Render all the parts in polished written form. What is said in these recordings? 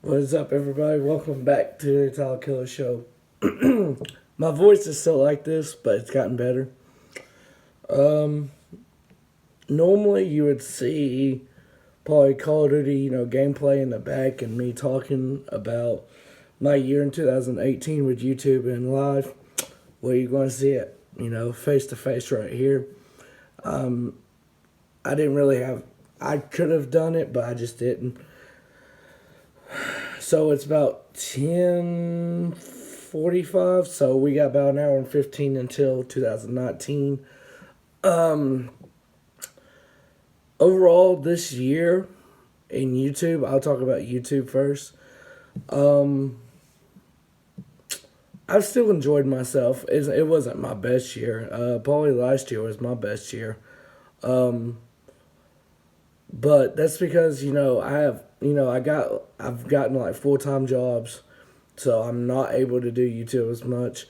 What is up, everybody? Welcome back to the Tyler Killer Show. My voice is still like this, but it's gotten better. Um, Normally you would see probably Call of Duty, gameplay in the back and me talking about my year in 2018 with YouTube and live. Well, you're going to see it, face to face right here. I didn't really have, I could have done it, but I just didn't. So it's about 10:45. So we got about an hour and 15 until 2019. Overall, this year in YouTube, I'll talk about YouTube first. I've still enjoyed myself. It wasn't my best year. Probably last year was my best year. But that's because I've gotten like full-time jobs, so I'm not able to do YouTube as much.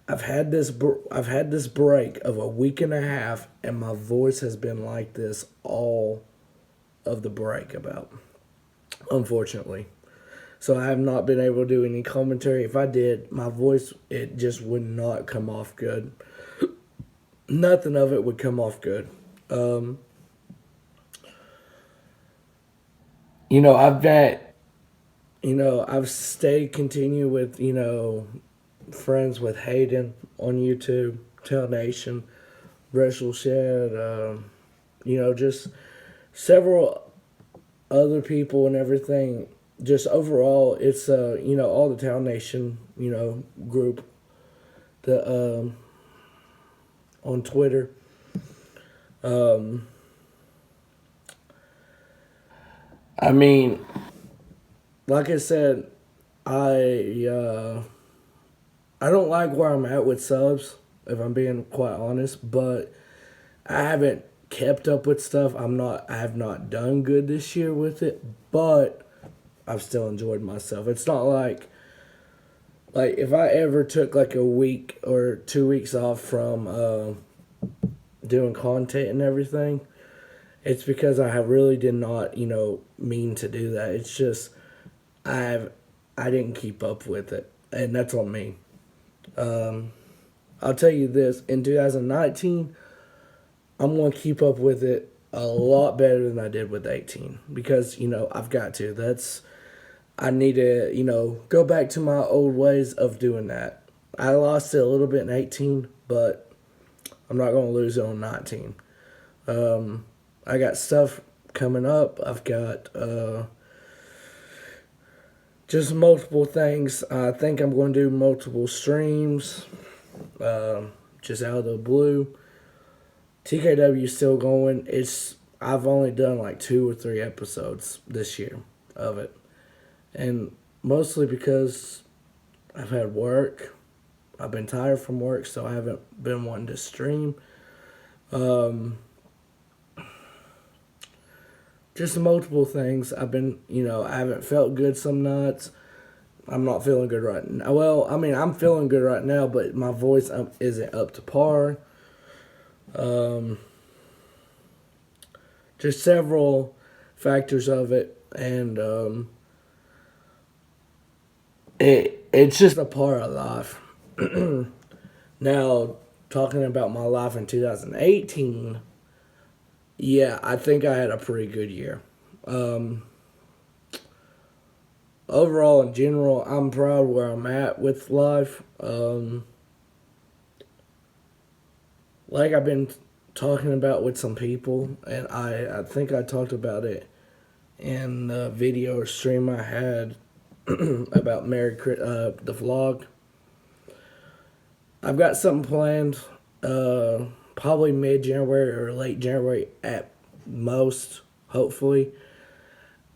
I've had this break of a week and a half, and my voice has been like this all of the break about, unfortunately. So I have not been able to do any commentary. If I did, my voice, it just would not come off good. Nothing of it would come off good. Um, I've got, I've stayed continue with, friends with Hayden on YouTube, Tell Nation, Russell Shed, just several other people and everything. Just overall, it's all the Town Nation group the on Twitter. I mean, like I said, I I don't like where I'm at with subs, if I'm being quite honest, but I haven't kept up with stuff. I have not done good this year with it, but I've still enjoyed myself. It's not like if I ever took like a week or 2 weeks off from doing content and everything, it's because I really did not, mean to do that. It's just I didn't keep up with it, and that's on me. I'll tell you this: in 2019, I'm gonna keep up with it a lot better than I did with 18 because I've got to. I need to go back to my old ways of doing that. I lost it a little bit in 18, but I'm not gonna lose it on 19. I got stuff coming up. I've got just multiple things. I think I'm going to do multiple streams, just out of the blue. TKW is still going. I've only done like 2 or 3 episodes this year of it, and mostly because I've had work. I've been tired from work, so I haven't been wanting to stream. Just multiple things. I haven't felt good some nights. I'm not feeling good right now. Well, I mean, I'm feeling good right now, but my voice isn't up to par. Um, just several factors of it, and it's just a part of life. Now, talking about my life in 2018, yeah, I think I had a pretty good year. Um, Overall, in general, I'm proud where I'm at with life. Like I've been talking about with some people, and I think I talked about it in the video or stream I had about the vlog. I've got something planned, probably mid-January or late January at most, hopefully.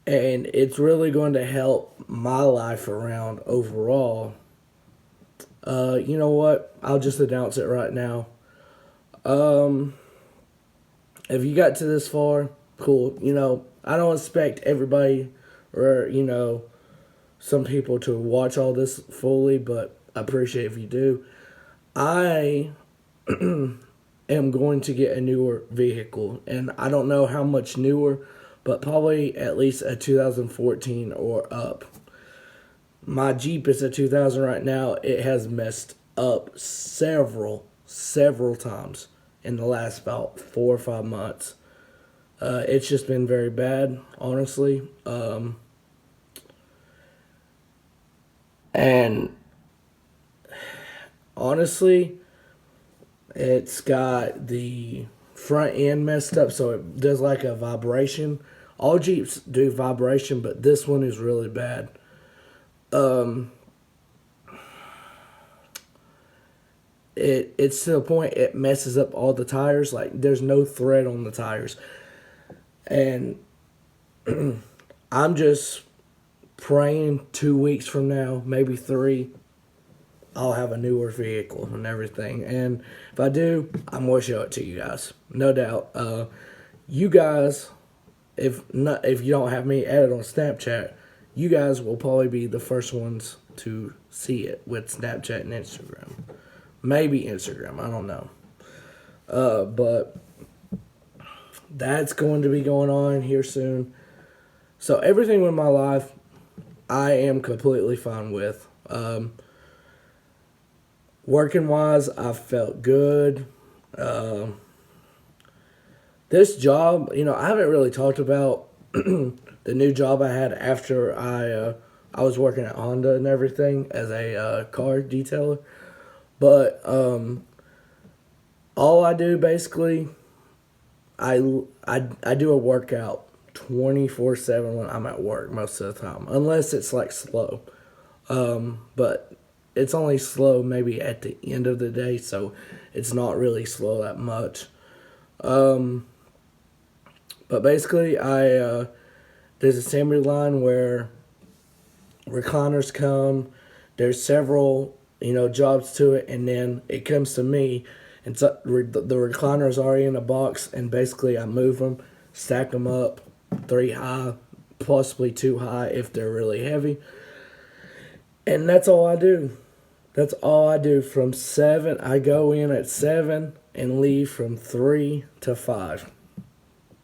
And it's really going to help my life around overall. You know what? I'll just announce it right now. Um, if you got to this far, cool. I don't expect everybody or, some people to watch all this fully, but I appreciate if you do. I am going to get a newer vehicle, and I don't know how much newer, but probably at least a 2014 or up. my Jeep is a 2000 right now. It has messed up several times in the last about 4 or 5 months. It's just been very bad, honestly. And honestly, it's got the front end messed up, so it does like a vibration. All Jeeps do vibration, but this one is really bad. It's to the point it messes up all the tires. Like there's no thread on the tires, and I'm just praying 2 weeks from now, maybe 3, I'll have a newer vehicle and everything. And if I do, I'm gonna show it to you guys, no doubt. You guys, if you don't have me added on Snapchat, you guys will probably be the first ones to see it with Snapchat and Instagram. Maybe Instagram, I don't know. But that's going to be going on here soon. So everything with my life, I am completely fine with. Working wise, I felt good. This job, I haven't really talked about the new job I had after I was working at Honda and everything as a car detailer. But all I do basically, I do a workout 24/7 when I'm at work most of the time, unless it's like slow. But it's only slow maybe at the end of the day, so it's not really slow that much. But basically, there's a assembly line where recliners come. There's several jobs to it, and then it comes to me, and so the recliners are in a box, and basically I move them, stack them up, 3 high, possibly 2 high if they're really heavy, and that's all I do. That's all I do from 7. I go in at 7 and leave from 3 to 5,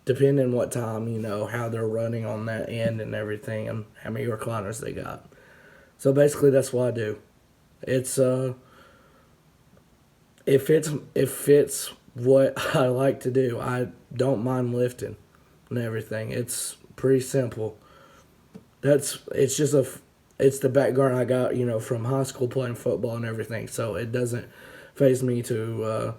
depending on what time, how they're running on that end and everything, and how many recliners they got. So basically, that's what I do. It's it fits what I like to do. I don't mind lifting and everything. It's pretty simple. It's the background I got, from high school playing football and everything. So it doesn't faze me to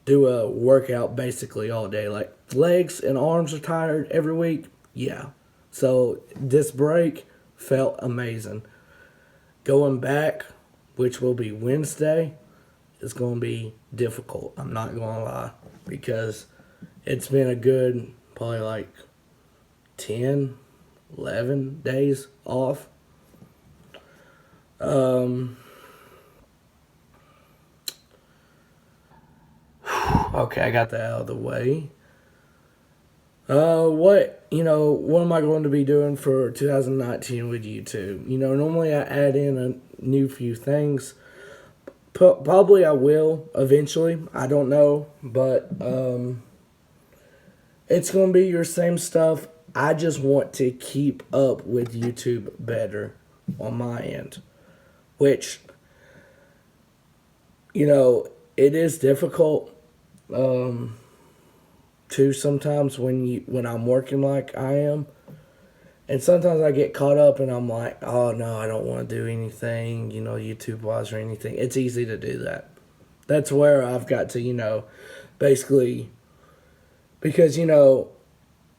do a workout basically all day. Like legs and arms are tired every week. Yeah. So this break felt amazing. Going back, which will be Wednesday, is going to be difficult. I'm not going to lie, because it's been a good probably like 10, 11 days off. Okay, I got that out of the way. What am I going to be doing for 2019 with YouTube? Normally I add in a new few things. Probably I will eventually. I don't know, but it's going to be your same stuff. I just want to keep up with YouTube better on my end, which, it is difficult too sometimes when I'm working like I am. And sometimes I get caught up and I'm like, oh no, I don't want to do anything, YouTube wise or anything. It's easy to do that. That's where I've got to, basically, because,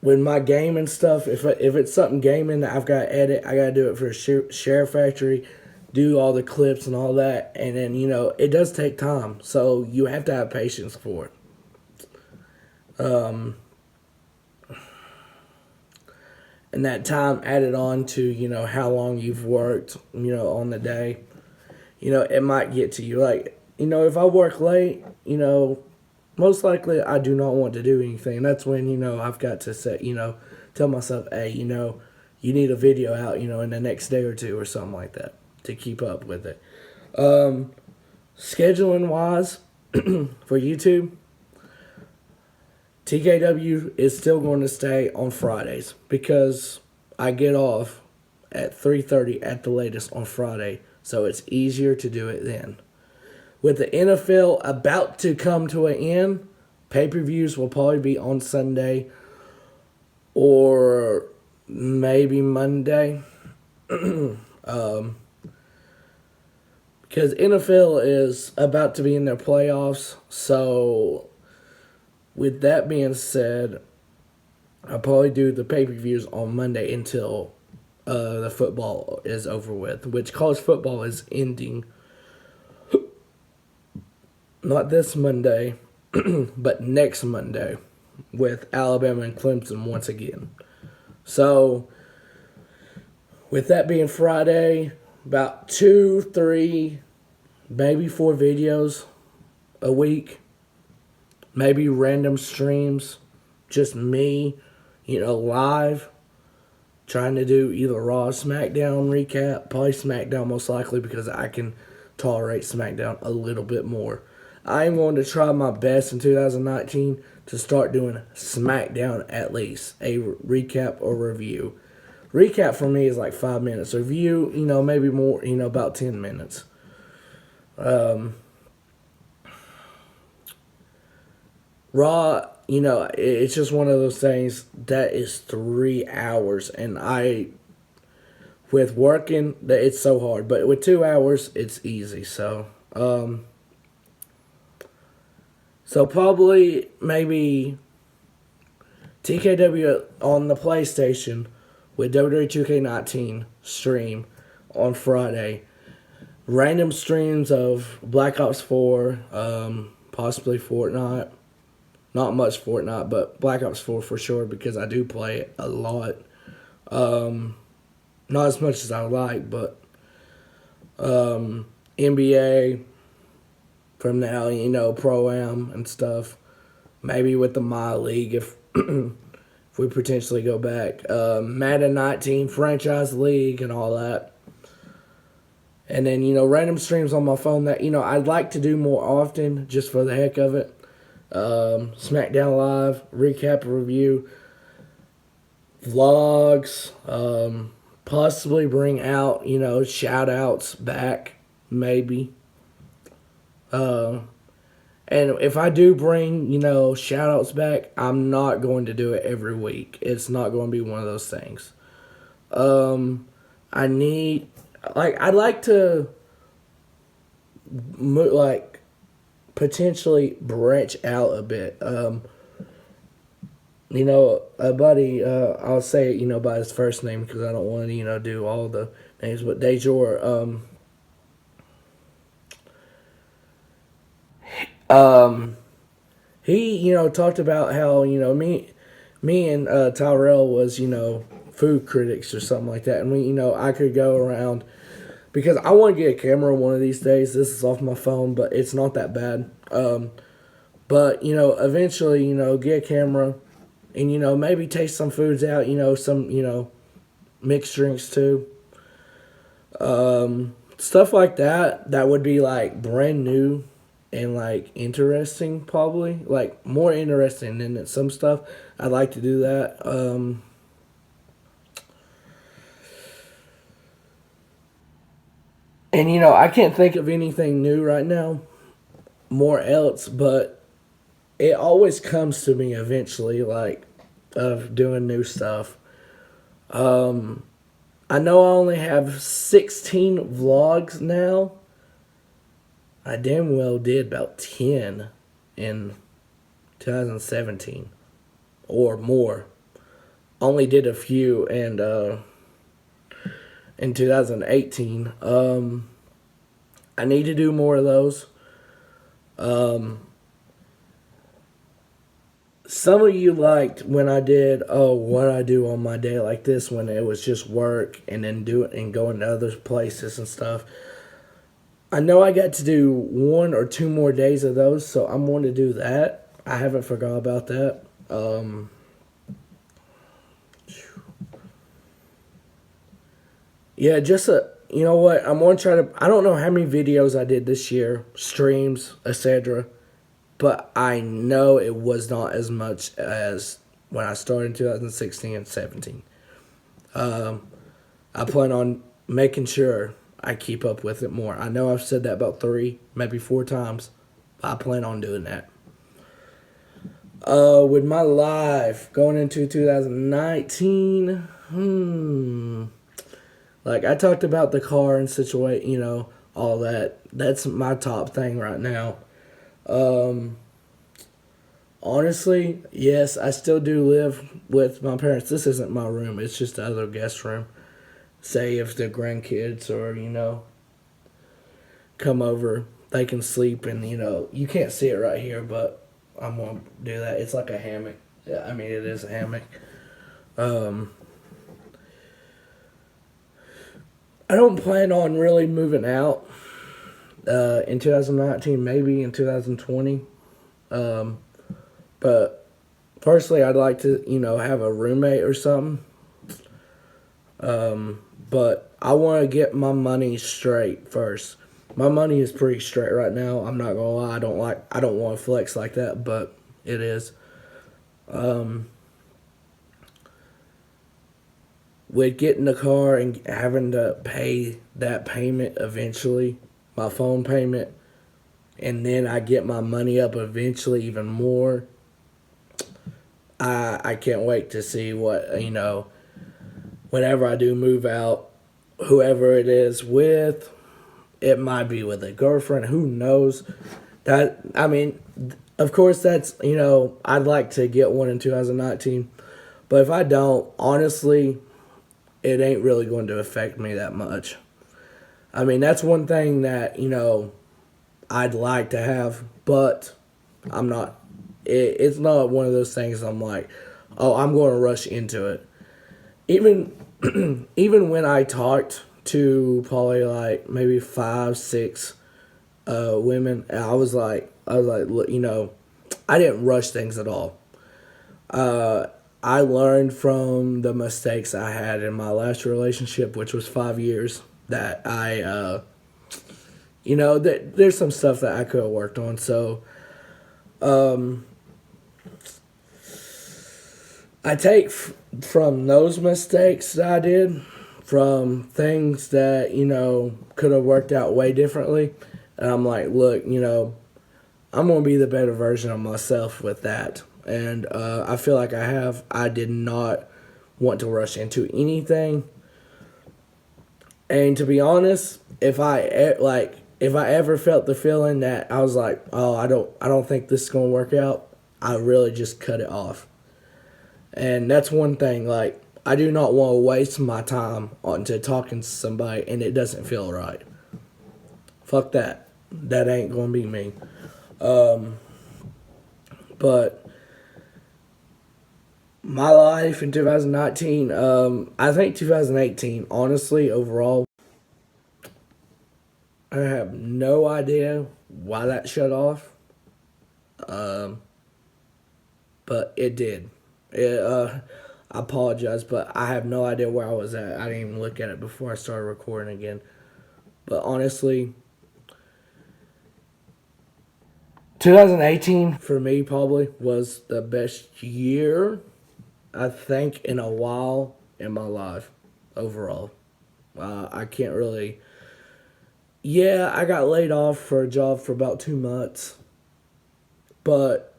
when my game and stuff, if it's something gaming that I've got to edit, I got to do it for Share Factory, do all the clips and all that. And then, it does take time. So you have to have patience for it. And that time added on to, how long you've worked, on the day, it might get to you. Like, if I work late, most likely I do not want to do anything. That's when, I've got to set, tell myself, hey, you need a video out, in the next day or two or something like that to keep up with it. Scheduling wise for YouTube, TKW is still going to stay on Fridays because I get off at 3:30 at the latest on Friday, so it's easier to do it then. With the NFL about to come to an end, pay-per-views will probably be on Sunday or maybe Monday. Because NFL is about to be in their playoffs. So, with that being said, I'll probably do the pay-per-views on Monday until the football is over with, which college football is ending. Not this Monday, but next Monday with Alabama and Clemson once again. So, with that being Friday, about 2, 3, maybe 4 videos a week. Maybe random streams. Just me, live. Trying to do either Raw or SmackDown recap. Probably SmackDown most likely because I can tolerate SmackDown a little bit more. I am going to try my best in 2019 to start doing SmackDown at least. A recap or review. Recap for me is like 5 minutes. Review, maybe more, about 10 minutes. Raw, it's just one of those things that is 3 hours. And with working, it's so hard. But with 2 hours, it's easy. So probably maybe TKW on the PlayStation with WWE 2K19 stream on Friday. Random streams of Black Ops 4, possibly Fortnite. Not much Fortnite, but Black Ops 4 for sure because I do play it a lot. Not as much as I would like, but NBA from now, Pro-Am and stuff. Maybe with the My League if we potentially go back. Madden 19 Franchise League and all that. And then, random streams on my phone that, I'd like to do more often just for the heck of it. SmackDown Live, recap, review, vlogs, possibly bring out, shout-outs back, maybe. And if I do bring, shout-outs back, I'm not going to do it every week. It's not going to be one of those things. I'd like to, potentially branch out a bit. A buddy, I'll say it, by his first name because I don't want to, do all the names, but Dejor, he, talked about how, me and Tyrell was, food critics or something like that. And we, I could go around because I want to get a camera one of these days. This is off my phone, but it's not that bad. But, eventually, get a camera and, maybe taste some foods out, some, mixed drinks too. Stuff like that would be like brand new and like interesting probably. Like more interesting than some stuff. I'd like to do that. And, I can't think of anything new right now, more else, but it always comes to me eventually, of doing new stuff. I know I only have 16 vlogs now. I damn well did about 10 in 2017 or more. Only did a few and in 2018. I need to do more of those. Some of you liked when I did, what I do on my day like this when it was just work and then do it and going to other places and stuff. I know I got to do 1 or 2 more days of those, so I'm going to do that. I haven't forgot about that. Yeah, just you know what? I'm going to try to, I don't know how many videos I did this year, streams, etc. But I know it was not as much as when I started in 2016 and 17. I plan on making sure I keep up with it more. I know I've said that about 3, maybe 4 times. But I plan on doing that. With my life going into 2019, like I talked about the car and situation, all that. That's my top thing right now. Honestly, yes, I still do live with my parents. This isn't my room. It's just the other guest room. Say if the grandkids or, come over, they can sleep and, you can't see it right here, but I'm going to do that. It's like a hammock. Yeah, I mean, it is a hammock. I don't plan on really moving out in 2019, maybe in 2020. But personally, I'd like to, have a roommate or something. But I want to get my money straight first. My money is pretty straight right now. I'm not gonna lie. I don't want to flex like that, but it is. With getting the car and having to pay that payment eventually, my phone payment, and then I get my money up eventually even more. I can't wait to see what, whenever I do move out, whoever it is with, it might be with a girlfriend, who knows. That, I mean, of course that's, I'd like to get one in 2019, but if I don't, honestly, it ain't really going to affect me that much. I mean, that's one thing that, I'd like to have, but I'm not, it's not one of those things I'm like, oh, I'm going to rush into it. Even even when I talked to probably like maybe 5, 6 women, I was like, look, I didn't rush things at all. I learned from the mistakes I had in my last relationship, which was 5 years, that there's some stuff that I could have worked on. So, I take from those mistakes that I did, from things that, could have worked out way differently. And I'm like, look, I'm going to be the better version of myself with that. And I feel like I did not want to rush into anything. And to be honest, if I ever felt the feeling that I was like, oh, I don't think this is going to work out, I really just cut it off. And that's one thing, like, I do not want to waste my time onto talking to somebody and it doesn't feel right. Fuck that. That ain't going to be me. But my life in 2019, I think 2018, honestly, overall, I have no idea why that shut off. But it did. I apologize, but I have no idea where I was at. I didn't even look at it before I started recording again. But honestly, 2018 for me probably was the best year, I think, in a while in my life overall. I can't really. Yeah, I got laid off for a job for about 2 months. But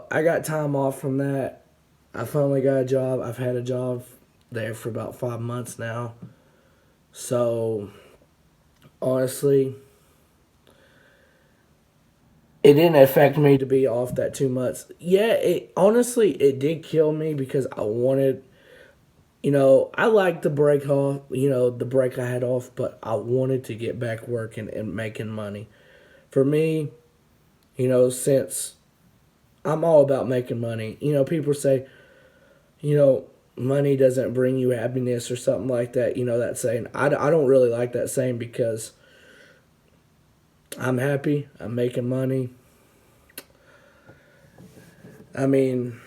I got time off from that. I finally got a job. I've had a job there for about 5 months now. So, honestly, it didn't affect me to be off that 2 months. Yeah, it did kill me because I wanted, I liked the break off, the break I had off, but I wanted to get back working and making money. For me, since I'm all about making money. People say, money doesn't bring you happiness or something like that. That saying. I don't really like that saying because I'm happy. I'm making money. I mean,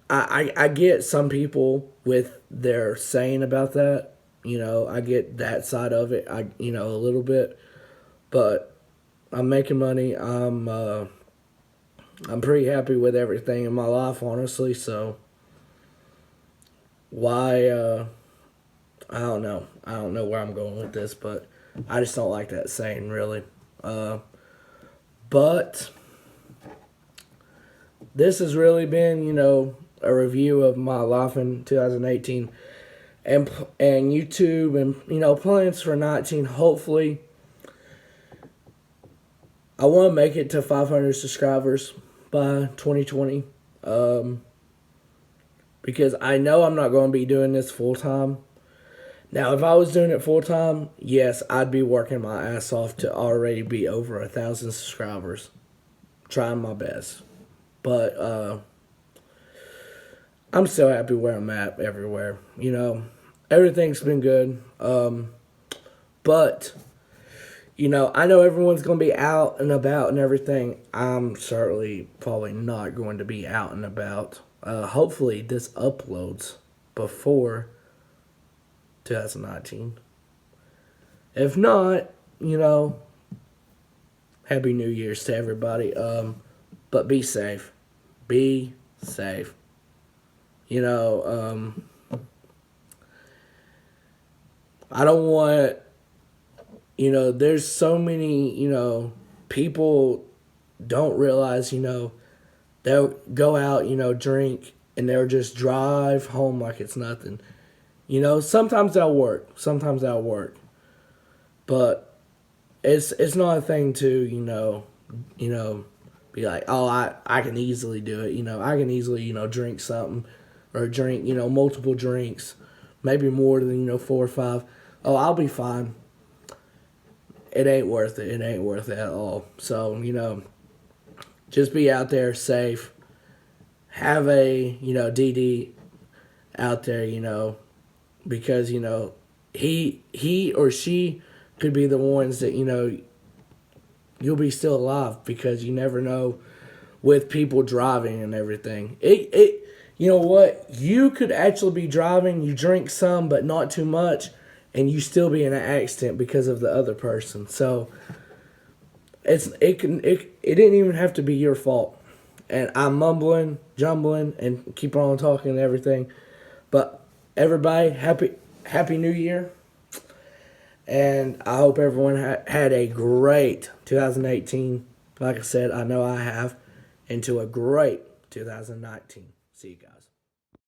I get some people with their saying about that. I get that side of it. A little bit. But I'm making money. I'm pretty happy with everything in my life, honestly, so why, I don't know. I don't know where I'm going with this, but I just don't like that saying, really. But this has really been, a review of my life in 2018 and YouTube and, plans for 19. Hopefully, I want to make it to 500 subscribers by 2020. Because I know I'm not going to be doing this full time. Now, if I was doing it full time, yes, I'd be working my ass off to already be over 1,000 subscribers. Trying my best. But I'm still happy where I'm at everywhere. Everything's been good. But, I know everyone's going to be out and about and everything. I'm certainly probably not going to be out and about. Hopefully this uploads before 2019. If not, Happy New Year's to everybody. But be safe. Be safe. I don't want, there's so many, people don't realize, they'll go out, drink, and they'll just drive home like it's nothing. Sometimes that'll work. But it's not a thing to, be like, oh, I can easily do it. I can easily, drink something or drink, multiple drinks, maybe more than, 4 or 5. Oh, I'll be fine. It ain't worth it. It ain't worth it at all. So, just be out there safe. Have a, DD out there, because, he or she could be the ones that, you'll be still alive because you never know with people driving and everything. You know what? You could actually be driving, you drink some, but not too much, and you still be in an accident because of the other person. So it didn't even have to be your fault. And I'm mumbling, jumbling, and keep on talking and everything. But everybody, happy New Year. And I hope everyone had a great 2018. Like I said, I know I have. Into a great 2019. See you guys.